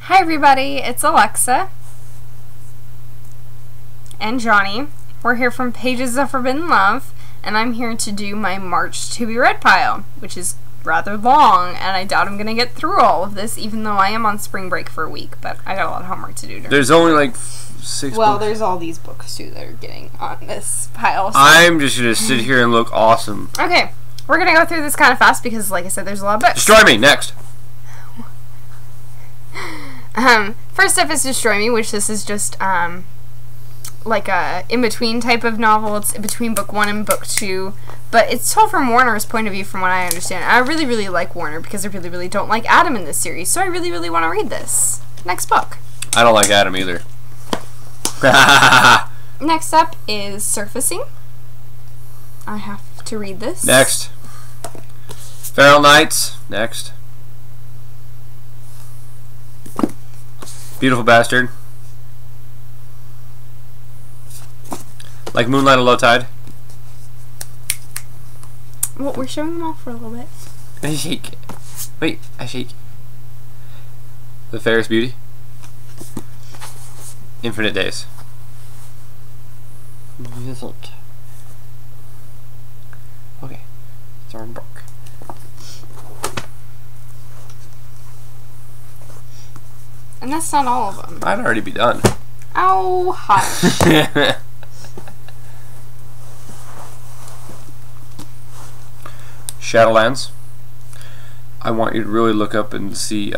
Hi everybody, it's Alexa and Johnny. We're here from Pages of Forbidden Love, and I'm here to do my March to be read pile, which is rather long, and I doubt I'm going to get through all of this, even though I am on spring break for a week, but I got a lot of homework to do. There's only like 6 Well, books. there's all these books too that are getting on this pile. So. I'm just going to sit here and look awesome. Okay, we're going to go through this kind of fast because, like I said, there's a lot of books. Destroy Me, next. First up is Destroy Me, which this is just, like a in-between type of novel. It's in between book 1 and book 2, but it's told from Warner's point of view from what I understand. I really, really like Warner because I really, really don't like Adam in this series, so I really, really want to read this. Next book. I don't like Adam either. Next up is Surfacing. I have to read this. Next. Feral Nights, next. Beautiful Bastard. Like Moonlight or Low Tide. Well, we're showing them off for a little bit. I shake. Wait, I shake. The Fairest Beauty. Infinite Days. Okay. It's our book. And that's not all of them. I'd already be done. Oh, hush. Shadowlands. I want you to really look up and see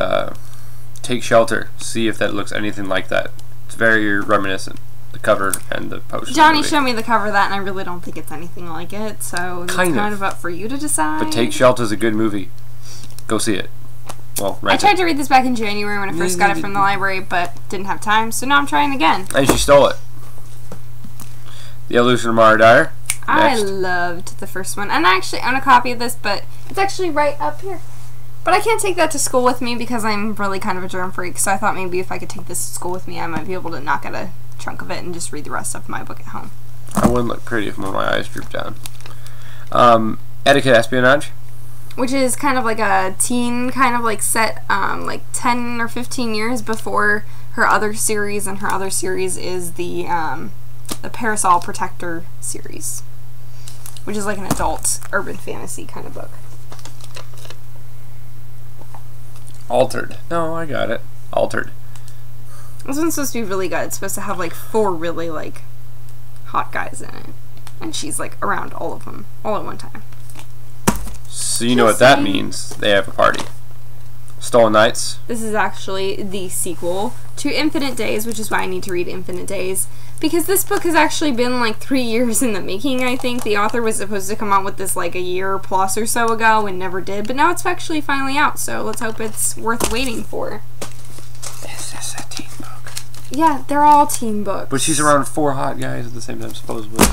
Take Shelter. See if that looks anything like that. It's very reminiscent. The cover and the poster. Johnny showed me the cover of that, and I really don't think it's anything like it, so it's kind of up for you to decide. But Take Shelter is a good movie. Go see it. Well, I tried to read this back in January when I first got it from the library, but didn't have time, so now I'm trying again. And she stole it. The Evolution of Mara Dyer. I loved the first one, and I actually own a copy of this, but it's actually right up here. But I can't take that to school with me because I'm really kind of a germ freak, so I thought maybe if I could take this to school with me, I might be able to knock out a chunk of it and just read the rest of my book at home. I wouldn't look pretty if one of my eyes drooped down. Etiquette Espionage. Which is kind of like a teen, kind of like set like 10 or 15 years before her other series, and her other series is the Parasol Protector series, which is like an adult urban fantasy kind of book. Altered. No, I got it. Altered. This one's supposed to be really good. It's supposed to have like 4 really like hot guys in it, and she's like around all of them all at one time. So you know what that means. They have a party. Stolen Nights. This is actually the sequel to Infinite Days, which is why I need to read Infinite Days, because this book has actually been like 3 years in the making, I think. The author was supposed to come out with this like a year plus or so ago and never did, but now it's actually finally out, so let's hope it's worth waiting for. Is this a teen book? Yeah, they're all teen books. But she's around 4 hot guys at the same time, supposedly.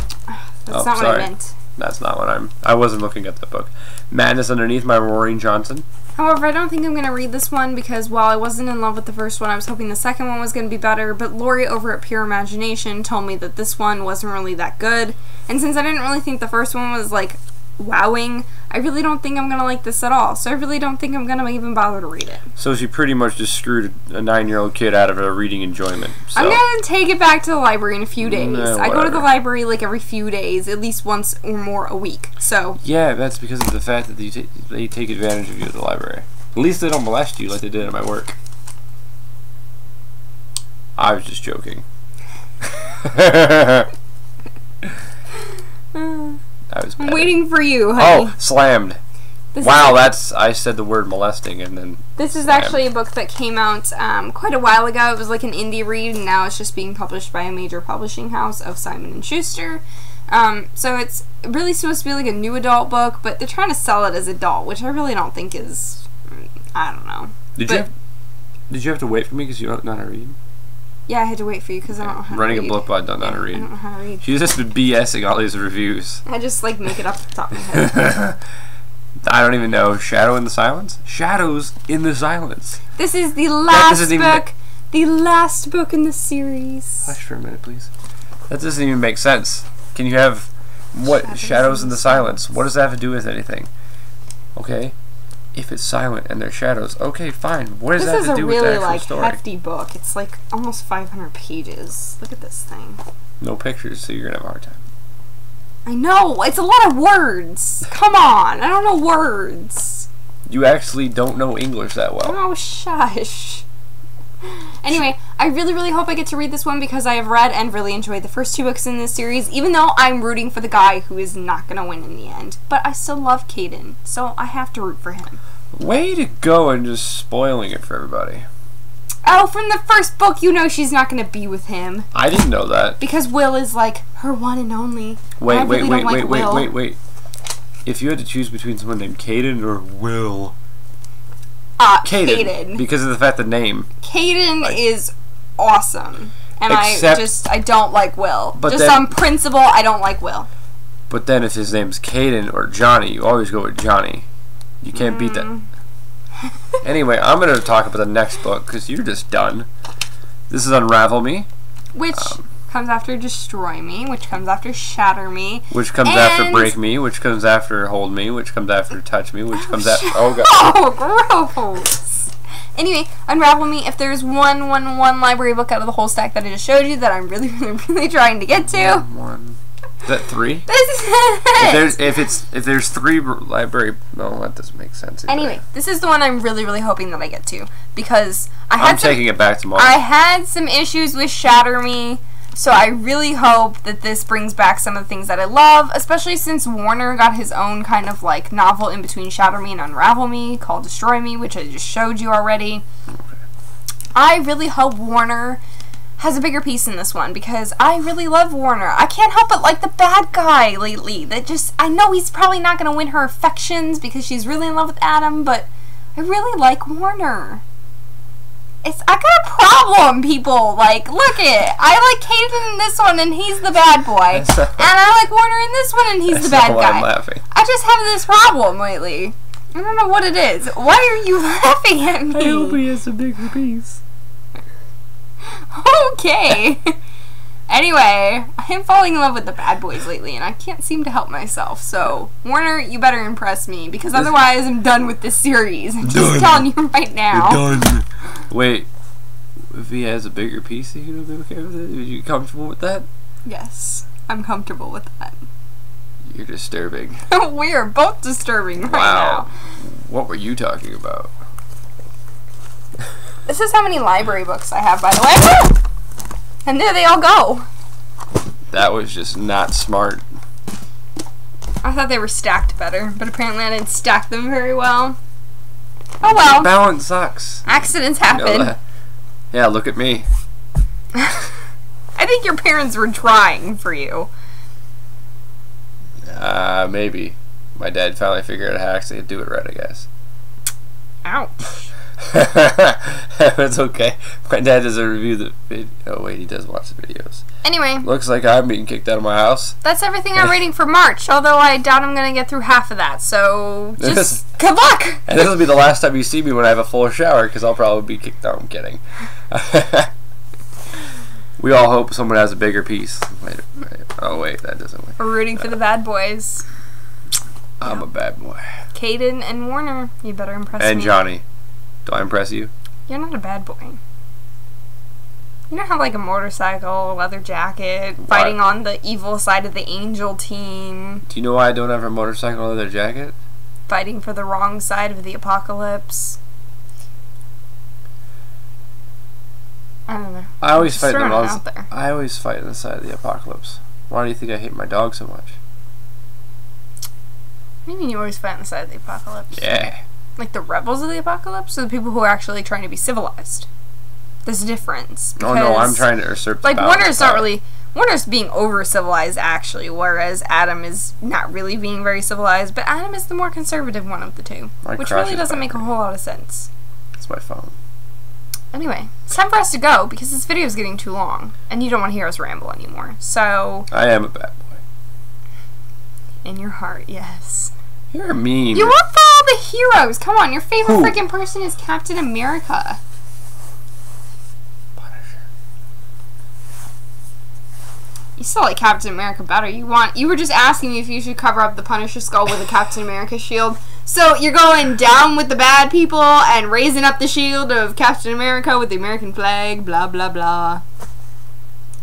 That's not what I meant. That's not what I wasn't looking at the book. Madness Underneath by Maureen Johnson. However, I don't think I'm going to read this one because while I wasn't in love with the first one, I was hoping the second one was going to be better, but Lori over at Pure Imagination told me that this one wasn't really that good, and since I didn't really think the first one was, like, wowing, I really don't think I'm going to like this at all, so I really don't think I'm going to even bother to read it. So she pretty much just screwed a 9-year-old kid out of her reading enjoyment. So. I'm going to take it back to the library in a few days. Nah, I go to the library like every few days, at least once or more a week, so... Yeah, that's because of the fact that they take advantage of you at the library. At least they don't molest you like they did at my work. I was just joking. I'm waiting for you, honey. Oh, slammed. Wow, I said the word molesting and then... This is actually a book that came out quite a while ago. It was like an indie read, and now it's just being published by a major publishing house of Simon & Schuster. So it's really supposed to be like a new adult book, but they're trying to sell it as adult, which I really don't think is... I don't know. Did you have to wait for me because you don't know how to read? Yeah, I had to wait for you because I don't know how to read. Running a book, but I don't know how to read. I don't know how to read. She's just been BSing all these reviews. I just, like, make it up at the top of my head. I don't even know. Shadow in the Silence? Shadows in the Silence. This is the last book. The last book in the series. Hush for a minute, please. That doesn't even make sense. Can you have... What? Shadows in the Silence. What does that have to do with anything? Okay. if it's silent and there's shadows, okay, fine. What does that have to do with the actual story? This is a really, hefty book. It's, almost 500 pages. Look at this thing. No pictures, so you're going to have a hard time. I know! It's a lot of words! Come on! I don't know words! You actually don't know English that well. Oh, shush. Anyway, I really, really hope I get to read this one because I have read and really enjoyed the first 2 books in this series, even though I'm rooting for the guy who is not going to win in the end. But I still love Caden, so I have to root for him. Way to go and just spoiling it for everybody. Oh, from the first book, you know she's not going to be with him. I didn't know that. Because Will is, her one and only. Wait. If you had to choose between someone named Caden or Will... Caden. Because of the fact the name. Caden is awesome. And I don't like Will. But just on principle, I don't like Will. But then if his name's Caden or Johnny, you always go with Johnny. You can't beat that. Anyway, I'm going to talk about the next book because you're just done. This is Unravel Me. Which comes after Destroy Me, which comes after Shatter Me. Which comes after Break Me, which comes after Hold Me, which comes after Touch Me, which comes after... Oh, God. Oh, gross. Anyway, Unravel Me, if there's one library book out of the whole stack that I just showed you that I'm really, really, really trying to get to... One. Is that 3? This is it. If there's 3 library... No, that doesn't make sense either. Anyway, this is the one I'm really, really hoping that I get to. Because I'm taking it back tomorrow. I had some issues with Shatter Me... So I really hope that this brings back some of the things that I love, especially since Warner got his own kind of novel in between Shatter Me and Unravel Me called Destroy Me, which I just showed you already. Okay. I really hope Warner has a bigger piece in this one because I really love Warner. I can't help but like the bad guy lately. I know he's probably not going to win her affections because she's really in love with Adam, but I really like Warner. I got a problem, people. Look it. I like Caden in this one, and he's the bad boy. And I like Warner in this one, and he's the bad guy. I'm laughing. I just have this problem lately. I don't know what it is. Why are you laughing at me? I hope he has a bigger piece. Okay. Anyway, I'm falling in love with the bad boys lately, and I can't seem to help myself. So, Warner, you better impress me, because otherwise I'm done with this series. I'm just telling you right now. We're done. Wait, if he has a bigger piece, are you gonna be okay with it? Are you comfortable with that? Yes, I'm comfortable with that. You're disturbing. We are both disturbing right now. What were you talking about? This is how many library books I have, by the way. And there they all go. That was just not smart. I thought they were stacked better, but apparently I didn't stack them very well. Oh well. Balance sucks. Accidents happen. You know, yeah, look at me. I think your parents were trying for you. Maybe. My dad finally figured out how to actually do it right, I guess. Ouch. It's okay. My dad doesn't review the video. Oh wait, he does watch the videos. Anyway. Looks like I'm being kicked out of my house. That's everything I'm reading for March, although I doubt I'm going to get through half of that, so just good luck! And this will be the last time you see me when I have a full shower, because I'll probably be kicked out. I'm kidding. We all hope someone has a bigger piece. Wait. Oh wait, that doesn't work. We're rooting for the bad boys. I'm a bad boy. Caden and Warner, you better impress me. And Johnny. Do I impress you? You're not a bad boy. You don't have a motorcycle, a leather jacket, fighting on the evil side of the angel team. Do you know why I don't have a motorcycle or leather jacket? Fighting for the wrong side of the apocalypse. I don't know. I always fight on the side of the apocalypse. Why do you think I hate my dog so much? What do you mean you always fight on the side of the apocalypse? Yeah. Like the rebels of the apocalypse, or the people who are actually trying to be civilized? There's a difference. Oh no, I'm trying to usurp the balance. Warner's not really... Warner's being over-civilized, actually, whereas Adam is not really being very civilized, but Adam is the more conservative one of the two. Which really doesn't make a whole lot of sense. It's my phone. Anyway, it's time for us to go, because this video is getting too long, and you don't want to hear us ramble anymore, so... I am a bad boy. In your heart, yes. You're mean. You want for all the heroes! Come on, your favorite freaking person is Captain America. Punisher. You still like Captain America better. You were just asking me if you should cover up the Punisher skull with a Captain America shield. So you're going down with the bad people and raising up the shield of Captain America with the American flag, blah, blah, blah.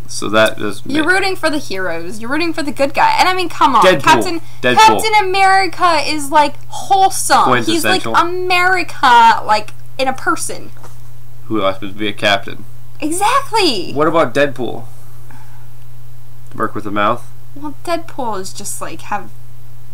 So that is... You're rooting for the heroes. You're rooting for the good guy. And I mean, come on. Deadpool. Captain America is, like, wholesome. He's, like, America, like, in a person. Who else would be a captain? Exactly. What about Deadpool? Work with the mouth? Well, Deadpool is just, like, have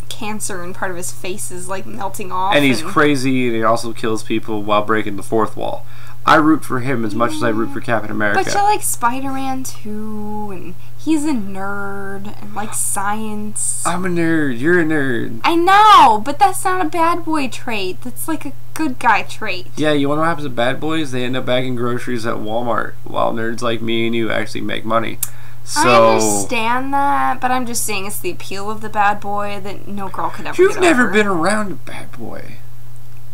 cancer and part of his face is, like, melting off. And he's crazy, and he also kills people while breaking the fourth wall. I root for him as much as I root for Captain America. But you like Spider-Man too, and he's a nerd, and like science. I'm a nerd, you're a nerd. I know, but that's not a bad boy trait. That's like a good guy trait. Yeah, you want to know what happens to bad boys? They end up bagging groceries at Walmart, while nerds like me and you actually make money. So, I understand that, but I'm just saying it's the appeal of the bad boy that no girl could ever You've get never over. been around a bad boy.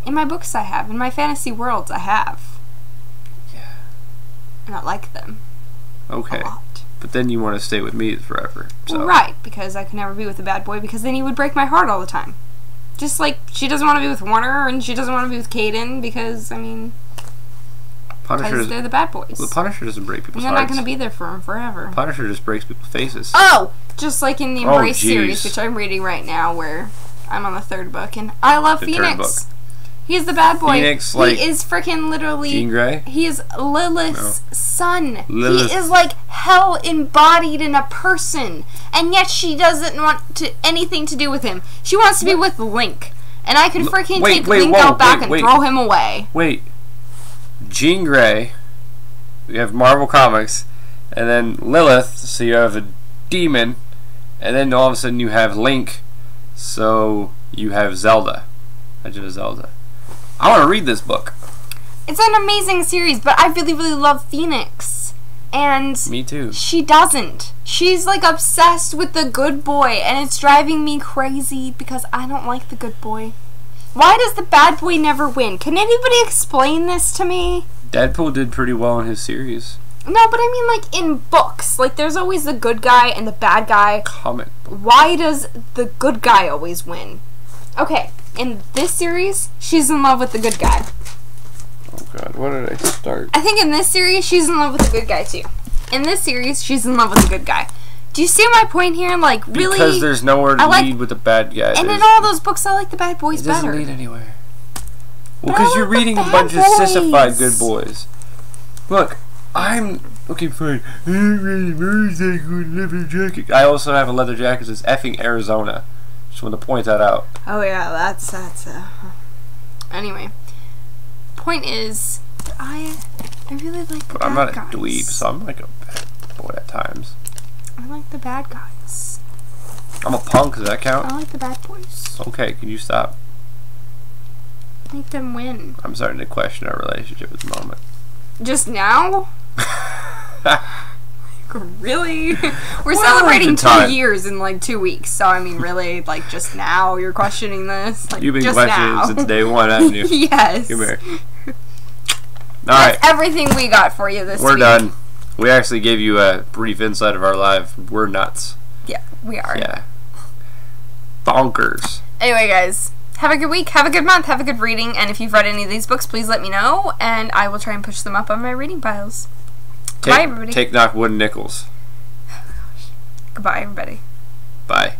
In my books I have. In my fantasy worlds I have. Yeah. And I like them. Okay. A lot. But then you want to stay with me forever. So. Well, right, because I could never be with a bad boy because then he would break my heart all the time. Just like she doesn't want to be with Warner and she doesn't want to be with Caden because, I mean... Because they're the bad boys. Well, the Punisher doesn't break people's hearts. And they're not going hearts. to be there for him forever. Punisher just breaks people's faces. Oh! Just like in the Embrace geez. series, which I'm reading right now, where I'm on the third book, and I love The Phoenix. third book. He's the bad boy. Phoenix, like, he is freaking literally... Jean Grey? He is Lilith's son. Lilith. He is like hell embodied in a person, and yet she doesn't want anything to do with him. She wants to be with Link, and I could freaking take Link out back and throw him away. Wait. Jean Grey... We have Marvel Comics, and then Lilith, so you have a demon, and then all of a sudden you have Link, so you have Zelda. Legend of Zelda. I want to read this book. It's an amazing series, but I really, really love Phoenix. And me too. She doesn't. She's like obsessed with the good boy, and it's driving me crazy because I don't like the good boy. Why does the bad boy never win? Can anybody explain this to me? Deadpool did pretty well in his series. No, but I mean like in books. Like there's always the good guy and the bad guy. Comic book. Why does the good guy always win? Okay, in this series, she's in love with the good guy. Oh god, what did I start? I think in this series, she's in love with the good guy too. In this series, she's in love with the good guy. Do you see my point here? Like, really? Because there's nowhere to lead with the bad guy. And in all those books, I like the bad boys better. It doesn't lead anywhere. Well, because you're reading a bunch of sissified good boys. Look, I'm... Okay, fine. I read motorcycle and leather jacket. I also have a leather jacket that's effing Arizona. Just want to point that out. Oh, yeah, that's Anyway. Point is, I really like the bad guys. But I'm not a dweeb, so I'm like a bad boy at times. I like the bad guys. I'm a punk, does that count? I like the bad boys. Okay, can you stop? Make them win. I'm starting to question our relationship at the moment. Just now? Really? We're celebrating 2 years in like 2 weeks, so I mean, really, like just now you're questioning this? Like, you've been just questioning now. since day one, haven't you? Yes. Come here. That's everything we got for you this week. We're done. We actually gave you a brief insight of our life. We're nuts. Yeah, we are. Yeah. Bonkers. Anyway, guys, have a good week, have a good month, have a good reading, and if you've read any of these books, please let me know, and I will try and push them up on my reading piles. Goodbye, everybody. Take knock wooden nickels. Goodbye, everybody. Bye.